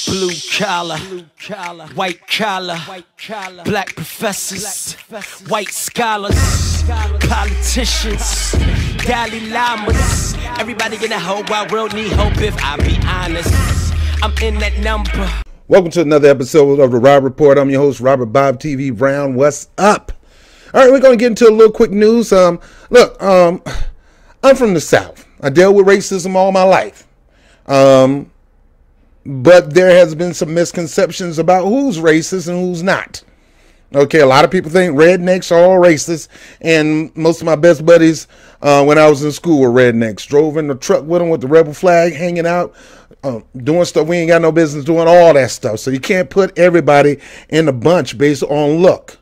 Blue collar, white collar, black professors, white scholars, politicians, Dalai Lamas. Everybody in the whole wide world need hope if I be honest. I'm in that number. Welcome to another episode of the Rob Report. I'm your host, Robert Bob TV Brown. What's up? All right, we're going to get into a little quick news. Look, I'm from the South. I dealt with racism all my life. But there has been some misconceptions about who's racist and who's not. Okay, a lot of people think rednecks are all racist, and most of my best buddies when I was in school were rednecks. Drove in the truck with them with the rebel flag, hanging out, doing stuff we ain't got no business doing, all that stuff. So you can't put everybody in a bunch based on look.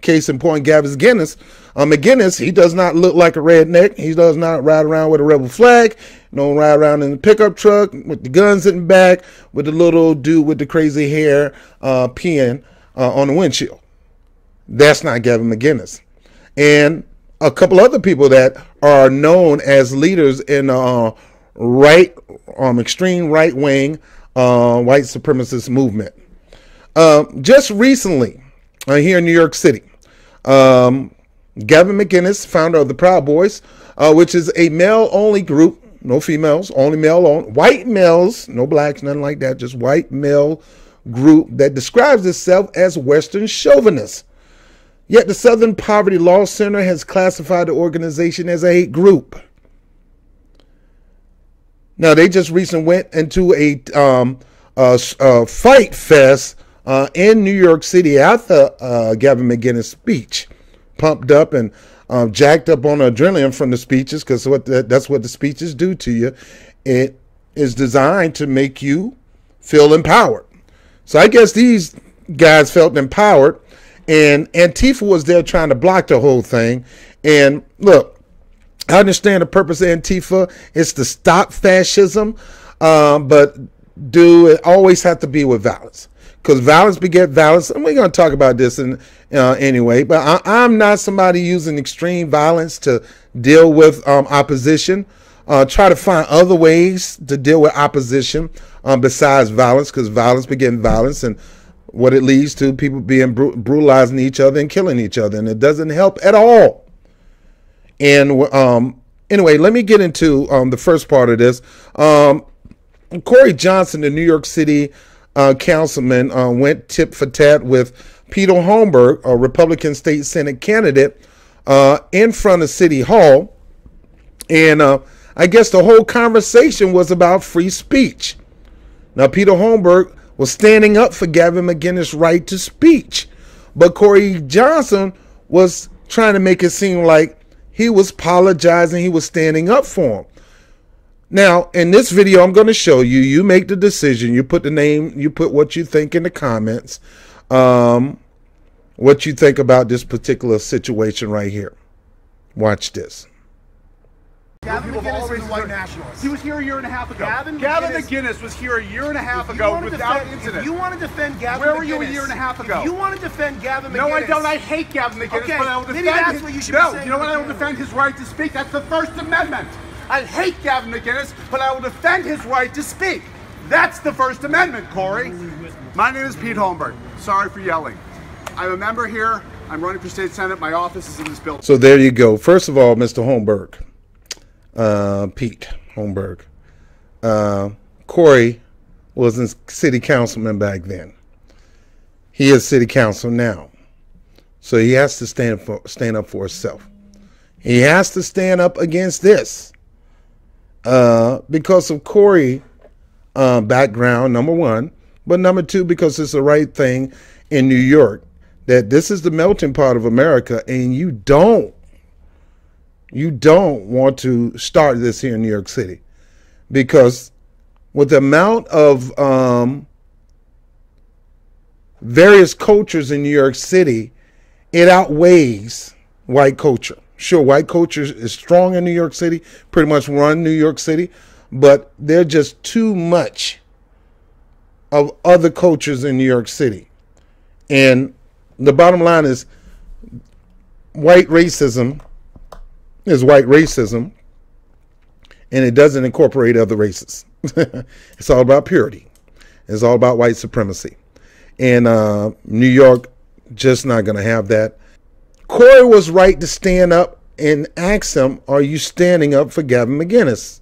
Case in point, Gavin McInnis, he does not look like a redneck. He does not ride around with a rebel flag. Don't ride around in the pickup truck with the guns in the back with the little dude with the crazy hair peeing on the windshield. That's not Gavin McInnis. And a couple other people that are known as leaders in extreme right-wing white supremacist movement. Just recently, here in New York City, Gavin McInnis, founder of the Proud Boys, which is a male-only group, no females, only male-only, white males, no blacks, nothing like that, just white male group that describes itself as Western chauvinist. Yet the Southern Poverty Law Center has classified the organization as a hate group. Now, they just recently went into a fight fest in New York City after Gavin McInnis' speech, pumped up and jacked up on adrenaline from the speeches, because that's what the speeches do to you. It is designed to make you feel empowered. So I guess these guys felt empowered, and Antifa was there trying to block the whole thing. And look, I understand the purpose of Antifa is to stop fascism, but it always have to be with violence. Because violence beget violence, and we're going to talk about this anyway. But I'm not somebody using extreme violence to deal with opposition. Try to find other ways to deal with opposition besides violence, because violence begets violence, and what it leads to, people being brutalizing each other and killing each other, and it doesn't help at all. And anyway, let me get into the first part of this. Corey Johnson, the New York City councilman, went tit for tat with Peter Holmberg, a Republican state Senate candidate, in front of City Hall. And I guess the whole conversation was about free speech. Now, Peter Holmberg was standing up for Gavin McInnis' right to speech, but Corey Johnson was trying to make it seem like he was apologizing, he was standing up for him. Now, in this video, I'm going to show you, you make the decision, you put the name, you put what you think in the comments, what you think about this particular situation right here. Watch this. Gavin McInnis is a white nationalist. He was here a year and a half ago. Gavin McInnis was here a year and a half ago without incident. If you want to defend Gavin McInnis, where were you a year and a half ago? If you want to defend Gavin McInnis. No, I don't. I hate Gavin McInnis, okay, but I will defend maybe that's what you should be saying. You know what? I will defend his right to speak. That's the First Amendment. I hate Gavin McInnis, but I will defend his right to speak. That's the First Amendment, Corey. My name is Pete Holmberg. Sorry for yelling. I'm a member here. I'm running for state senate. My office is in this building. So there you go. First of all, Mr. Holmberg, Pete Holmberg, Corey was a city councilman back then. He is city council now. So he has to stand up for himself. He has to stand up against this. Because of Corey background, number one, but number two, because it's the right thing in New York, that this is the melting pot of America, and you don't want to start this here in New York City, because with the amount of various cultures in New York City, it outweighs white culture. Sure, white culture is strong in New York City, pretty much run New York City, but there's just too much of other cultures in New York City. And the bottom line is white racism is white racism, and it doesn't incorporate other races. It's all about purity. It's all about white supremacy. And New York just not going to have that. Corey was right to stand up and ask him, are you standing up for Gavin McInnes?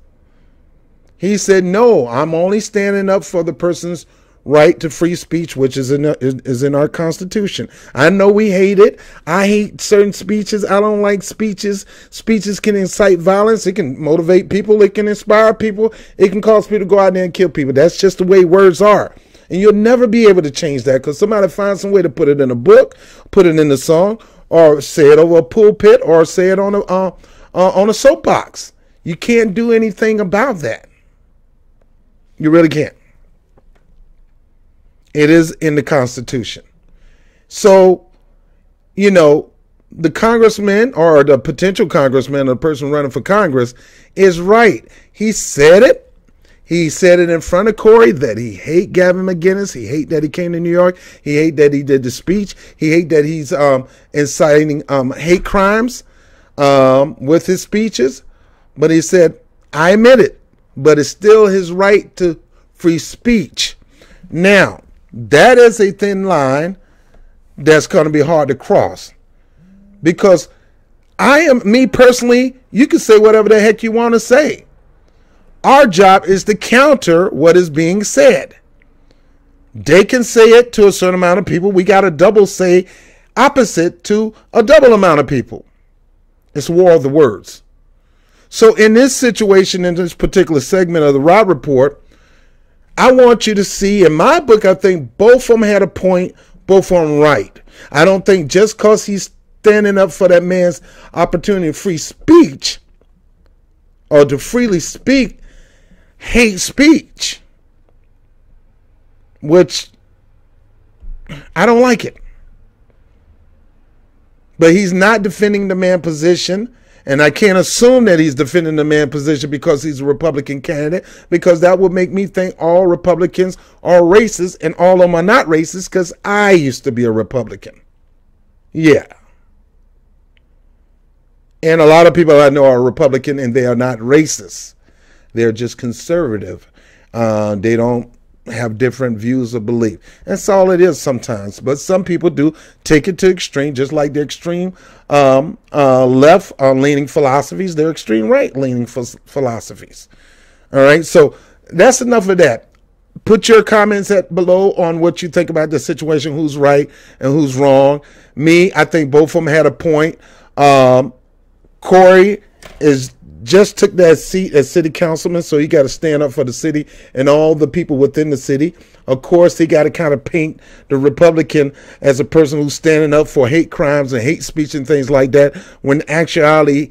He said, no, I'm only standing up for the person's right to free speech, which is in our Constitution. I know we hate it. I hate certain speeches. I don't like speeches. Speeches can incite violence. It can motivate people. It can inspire people. It can cause people to go out there and kill people. That's just the way words are. And you'll never be able to change that because somebody finds some way to put it in a book, put it in a song, or say it over a pulpit, or say it on a soapbox. You can't do anything about that. You really can't. It is in the Constitution. So, you know, the congressman or the potential congressman or the person running for Congress is right. He said it. He said it in front of Corey that he hate Gavin McInnes. He hate that he came to New York. He hate that he did the speech. He hate that he's inciting hate crimes with his speeches. But he said, I admit it, but it's still his right to free speech. Now, that is a thin line that's going to be hard to cross. Because me personally, you can say whatever the heck you want to say. Our job is to counter what is being said. They can say it to a certain amount of people. We got to double say opposite to a double amount of people. It's war of the words. So in this situation, in this particular segment of the Rob Report, I want you to see, in my book, I think both of them had a point, both of them right. I don't think just because he's standing up for that man's opportunity of free speech or to freely speak, hate speech, which I don't like it. But he's not defending the man's position. And I can't assume that he's defending the man's position because he's a Republican candidate, because that would make me think all Republicans are racist, and all of them are not racist because I used to be a Republican. Yeah. And a lot of people I know are Republican and they are not racist. They're just conservative. They don't have different views of belief. That's all it is sometimes. But some people do take it to extreme, just like the extreme left leaning philosophies, they're extreme right leaning philosophies. All right, so that's enough of that. Put your comments below on what you think about the situation, who's right and who's wrong. Me, I think both of them had a point. Corey just took that seat as city councilman, so he got to stand up for the city and all the people within the city. Of course, he got to kind of paint the Republican as a person who's standing up for hate crimes and hate speech and things like that, when actually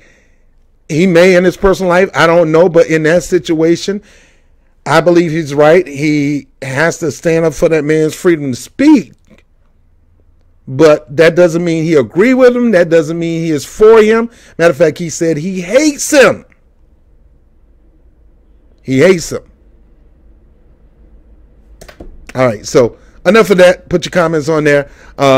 he may in his personal life, I don't know, but in that situation, I believe he's right. He has to stand up for that man's freedom to speak. But that doesn't mean he agree with him. That doesn't mean he is for him. Matter of fact, he said he hates him. He hates him. All right, so enough of that. Put your comments on there.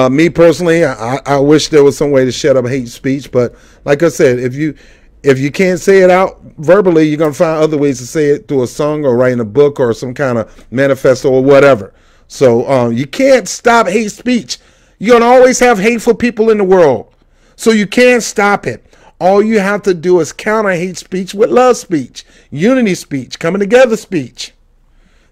Me personally, I wish there was some way to shut up hate speech. But like I said, if you can't say it out verbally, you're going to find other ways to say it through a song or writing a book or some kind of manifesto or whatever. So you can't stop hate speech. You're going to always have hateful people in the world. So you can't stop it. All you have to do is counter hate speech with love speech, unity speech, coming together speech.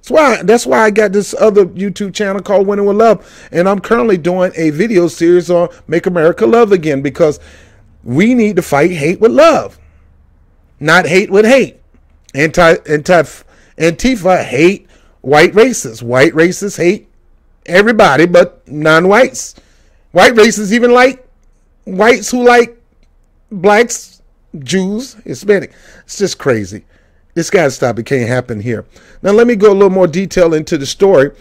That's why I got this other YouTube channel called Winning with Love. And I'm currently doing a video series on Make America Love Again, because we need to fight hate with love, not hate with hate. Antifa hate white racists. White racists hate everybody but non-whites. White racists even like whites who like blacks, Jews, Hispanic. It's just crazy. This got to stop. It can't happen here. Now let me go a little more detail into the story.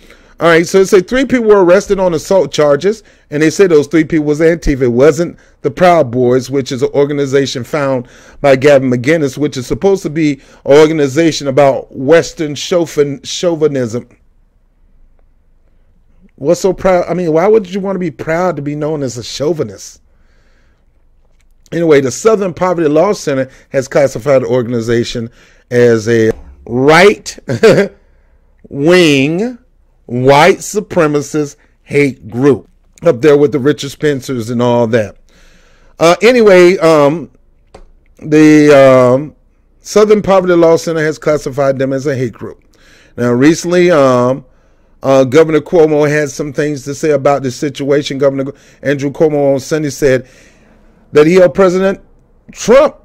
All right, so it said 3 people were arrested on assault charges, and they said those 3 people was Antifa. It wasn't the Proud Boys, which is an organization found by Gavin McInnes, which is supposed to be an organization about Western chauvinism. What's so proud? I mean, why would you want to be proud to be known as a chauvinist? Anyway, the Southern Poverty Law Center has classified the organization as a right-wing white supremacist hate group up there with the Richard Spencers and all that. Anyway, the Southern Poverty Law Center has classified them as a hate group. Now, recently, Governor Cuomo had some things to say about this situation. Governor Andrew Cuomo on Sunday said that he held President Trump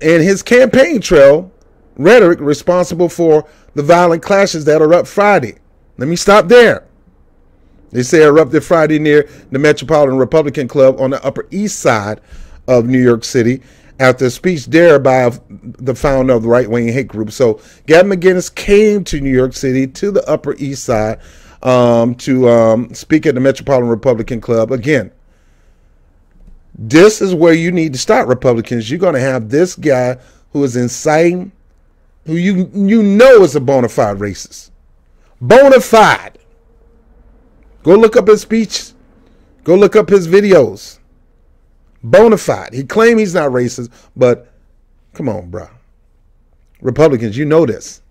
and his campaign trail rhetoric responsible for the violent clashes that erupt Friday. Let me stop there. They say erupted Friday near the Metropolitan Republican Club on the Upper East Side of New York City after a speech there by the founder of the right-wing hate group. So Gavin McInnis came to New York City to the Upper East Side to speak at the Metropolitan Republican Club. Again, this is where you need to start, Republicans. You're going to have this guy who is inciting, who you know is a bona fide racist. Bona fide. Go look up his speeches. Go look up his videos. Bona fide. He claimed he's not racist, but come on, bro. Republicans, you know this.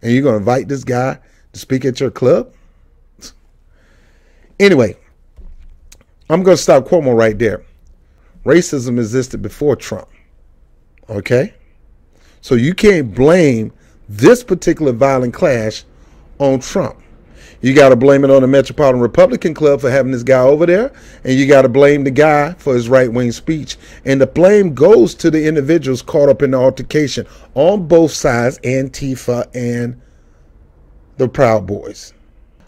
And you're going to invite this guy to speak at your club? Anyway, I'm going to stop Cuomo right there. Racism existed before Trump. Okay? So you can't blame this particular violent clash on Trump. You got to blame it on the Metropolitan Republican Club for having this guy over there, and you got to blame the guy for his right-wing speech. And the blame goes to the individuals caught up in the altercation on both sides, Antifa and the Proud Boys.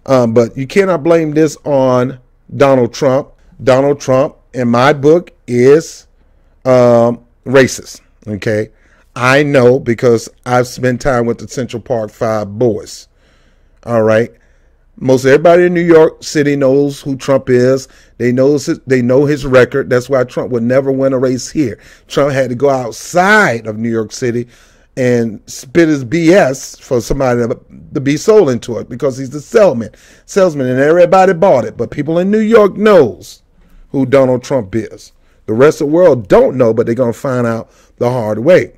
But you cannot blame this on Donald Trump. Donald Trump, in my book, is racist. Okay? I know because I've spent time with the Central Park Five boys. All right? Most everybody in New York City knows who Trump is. They know his record. That's why Trump would never win a race here. Trump had to go outside of New York City and spit his BS for somebody to be sold into it because he's the salesman, and everybody bought it. But people in New York knows who Donald Trump is. The rest of the world don't know, but they're going to find out the hard way.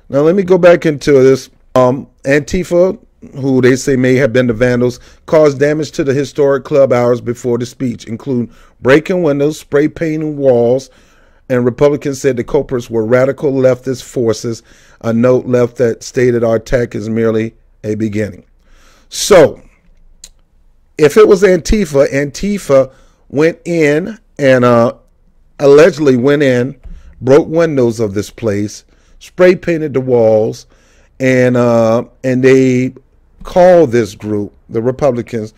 Now, let me go back into this. Antifa, who they say may have been the vandals, caused damage to the historic club hours before the speech, including breaking windows, spray painting walls, and Republicans said the culprits were radical leftist forces. A note left that stated our attack is merely a beginning. So, if it was Antifa went in and allegedly went in, broke windows of this place, spray painted the walls, and they call this group, the Republicans,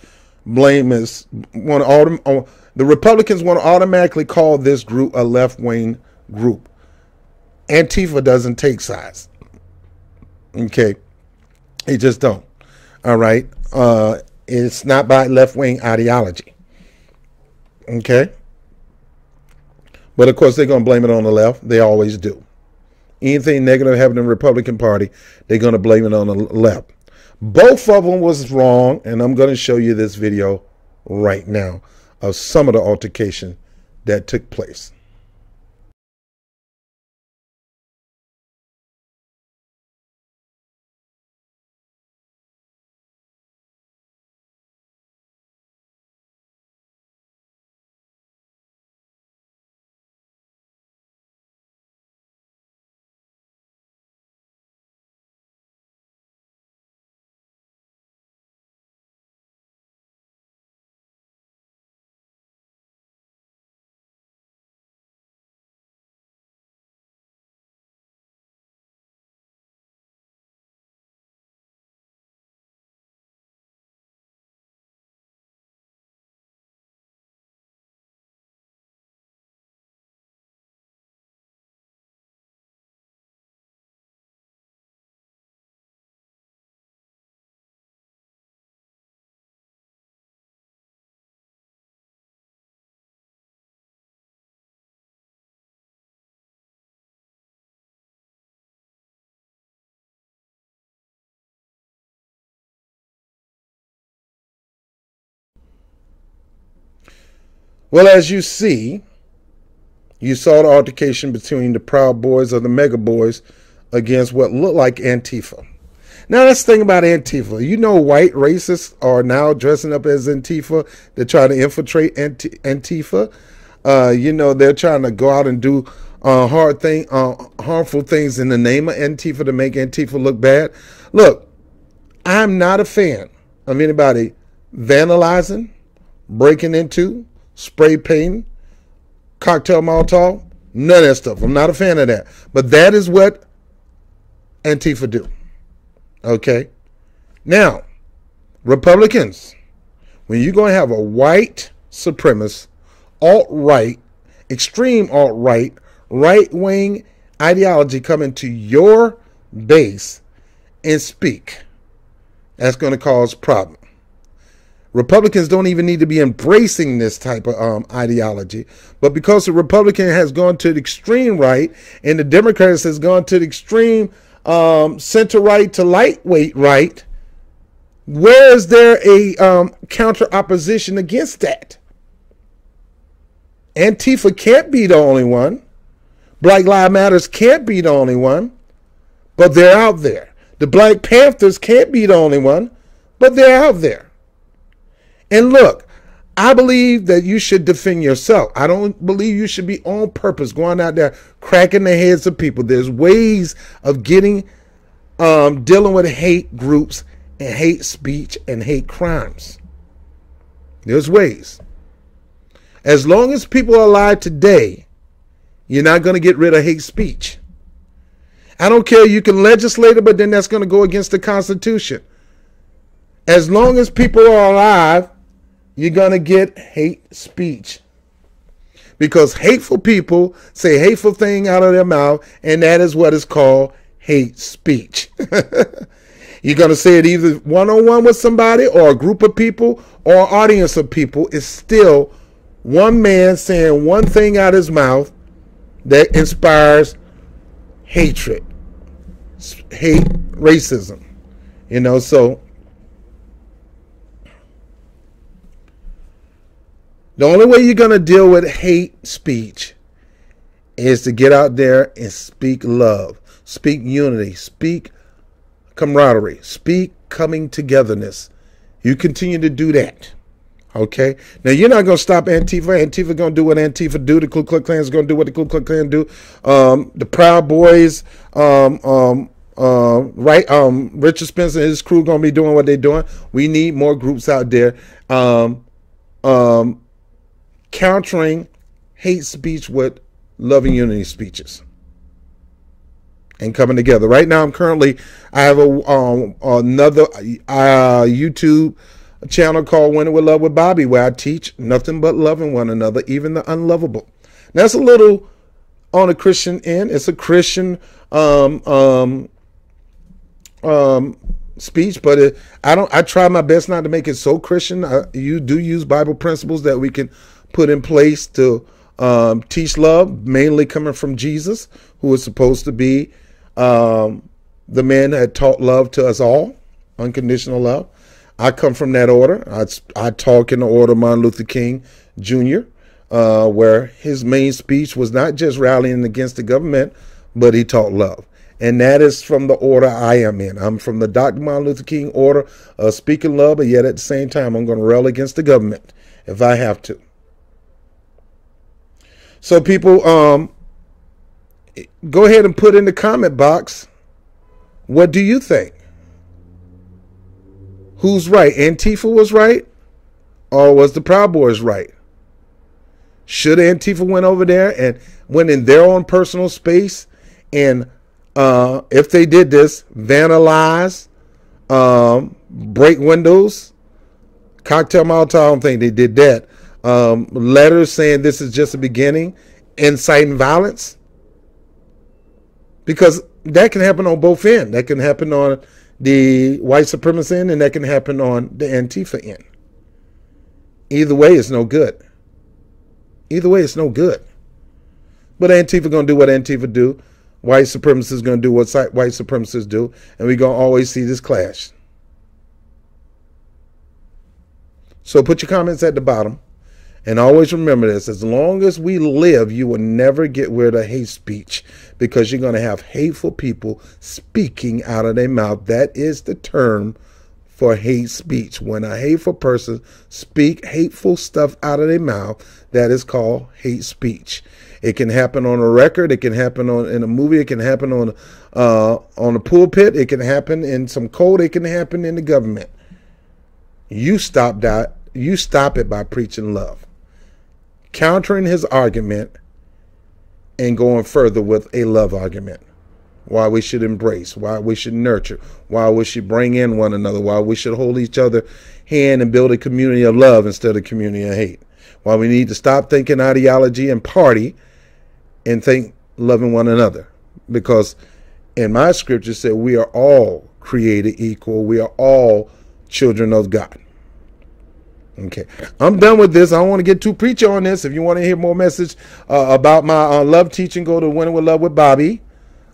the Republicans want to automatically call this group a left-wing group. Antifa doesn't take sides. Okay. They just don't. All right. It's not by left-wing ideology. Okay. But of course they're going to blame it on the left. They always do. Anything negative happening in the Republican Party, they're going to blame it on the left. Both of them was wrong, and I'm going to show you this video right now of some of the altercation that took place. Well, as you see, you saw the altercation between the Proud Boys or the MAGA boys against what looked like Antifa. Now let's think about Antifa. You know, white racists are now dressing up as Antifa. They're trying to infiltrate Antifa. You know, they're trying to go out and do harmful things in the name of Antifa to make Antifa look bad. Look, I'm not a fan of anybody vandalizing, breaking into, spray painting, cocktail Molotov, none of that stuff. I'm not a fan of that. But that is what Antifa do. Okay? Now, Republicans, when you're going to have a white supremacist, alt-right, extreme alt-right, right-wing ideology come into your base and speak, that's going to cause problems. Republicans don't even need to be embracing this type of ideology. But because the Republican has gone to the extreme right and the Democrats has gone to the extreme center right to lightweight right, where is there a counter opposition against that? Antifa can't be the only one. Black Lives Matter can't be the only one, but they're out there. The Black Panthers can't be the only one, but they're out there. And look, I believe that you should defend yourself. I don't believe you should be on purpose going out there cracking the heads of people. There's ways of dealing with hate groups and hate speech and hate crimes. There's ways. As long as people are alive today, you're not going to get rid of hate speech. I don't care. You can legislate it, but then that's going to go against the Constitution. As long as people are alive, you're going to get hate speech. Because hateful people say hateful thing out of their mouth, and that is what is called hate speech. You're going to say it either one-on-one with somebody or a group of people or an audience of people. It's still one man saying one thing out of his mouth that inspires hatred, hate, racism. You know, so the only way you're going to deal with hate speech is to get out there and speak love, speak unity, speak camaraderie, speak coming togetherness. You continue to do that. Okay? Now, you're not going to stop Antifa. Antifa going to do what Antifa do. The Ku Klux Klan is going to do what the Ku Klux Klan do. The Proud Boys, Richard Spencer and his crew going to be doing what they're doing. We need more groups out there countering hate speech with love and unity speeches and coming together. Right now, I have another YouTube channel called Winning with Love with Bobby, where I teach nothing but loving one another, even the unlovable. Now, that's a little on the Christian end. It's a Christian speech, but I try my best not to make it so Christian. You do use Bible principles that we can put in place to teach love, mainly coming from Jesus, who is supposed to be the man that taught love to us all, unconditional love. I come from that order. I talk in the order of Martin Luther King Jr., where his main speech was not just rallying against the government, but he taught love. And that is from the order I am in. I'm from the Dr. Martin Luther King order of speaking love, but yet at the same time, I'm going to rail against the government if I have to. So people, go ahead and put in the comment box, what do you think? Who's right? Antifa was right, or was the Proud Boys right? Should Antifa went over there and went in their own personal space and if they did this, vandalize, break windows, cocktail Molotov, I don't think they did that. Letters saying this is just a beginning, inciting violence? Because that can happen on both ends. That can happen on the white supremacist end, and that can happen on the Antifa end. Either way, it's no good. Either way, it's no good. But Antifa going to do what Antifa do. White supremacists going to do what white supremacists do. And we're going to always see this clash. So put your comments at the bottom. And always remember this, as long as we live, you will never get rid of hate speech, because you're going to have hateful people speaking out of their mouth. That is the term for hate speech. When a hateful person speak hateful stuff out of their mouth, that is called hate speech. It can happen on a record. It can happen in a movie. It can happen on a pulpit. It can happen in some code. It can happen in the government. You stop that. You stop it by preaching love, countering his argument, and going further with a love argument. Why we should embrace, why we should nurture, why we should bring in one another, why we should hold each other hand and build a community of love instead of a community of hate. Why we need to stop thinking ideology and party and think loving one another. Because in my scripture said we are all created equal. We are all children of God. Okay, I'm done with this. I don't want to get too preachy on this. If you want to hear more message about my love teaching, go to Winning with Love with Bobby.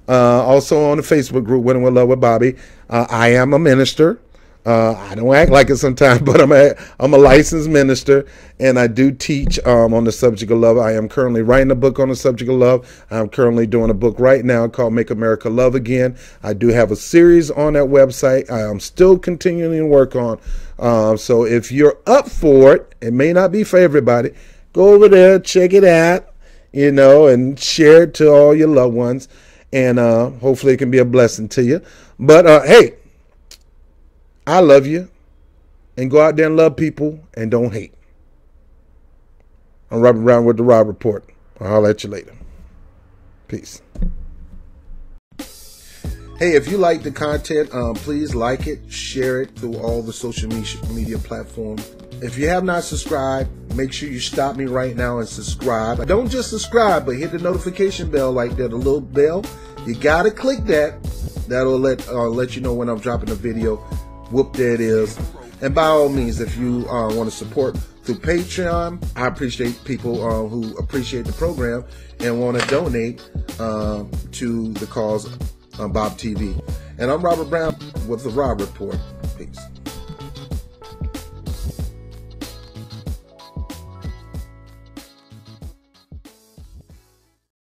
Also on the Facebook group, Winning with Love with Bobby. I am a minister. I don't act like it sometimes, but I'm a licensed minister, and I do teach on the subject of love. I am currently writing a book on the subject of love. I'm currently doing a book right now called Make America Love Again. I do have a series on that website. I am still continuing to work on. So if you're up for it, it may not be for everybody. Go over there, check it out, and share it to all your loved ones, and hopefully it can be a blessing to you. But hey, I love you, and go out there and love people and don't hate. I'm Robert Brown with the Rob Report. I'll holler at you later. Peace. Hey, if you like the content, please like it, share it through all the social media platforms. If you have not subscribed, make sure you stop me right now and subscribe. Don't just subscribe, but hit the notification bell like that, a little bell. You gotta click that. That'll let you know when I'm dropping a video. Whoop, there it is. And by all means, if you want to support through Patreon, I appreciate people who appreciate the program and want to donate to the cause Bob TV. And I'm Robert Brown with the Rob Report.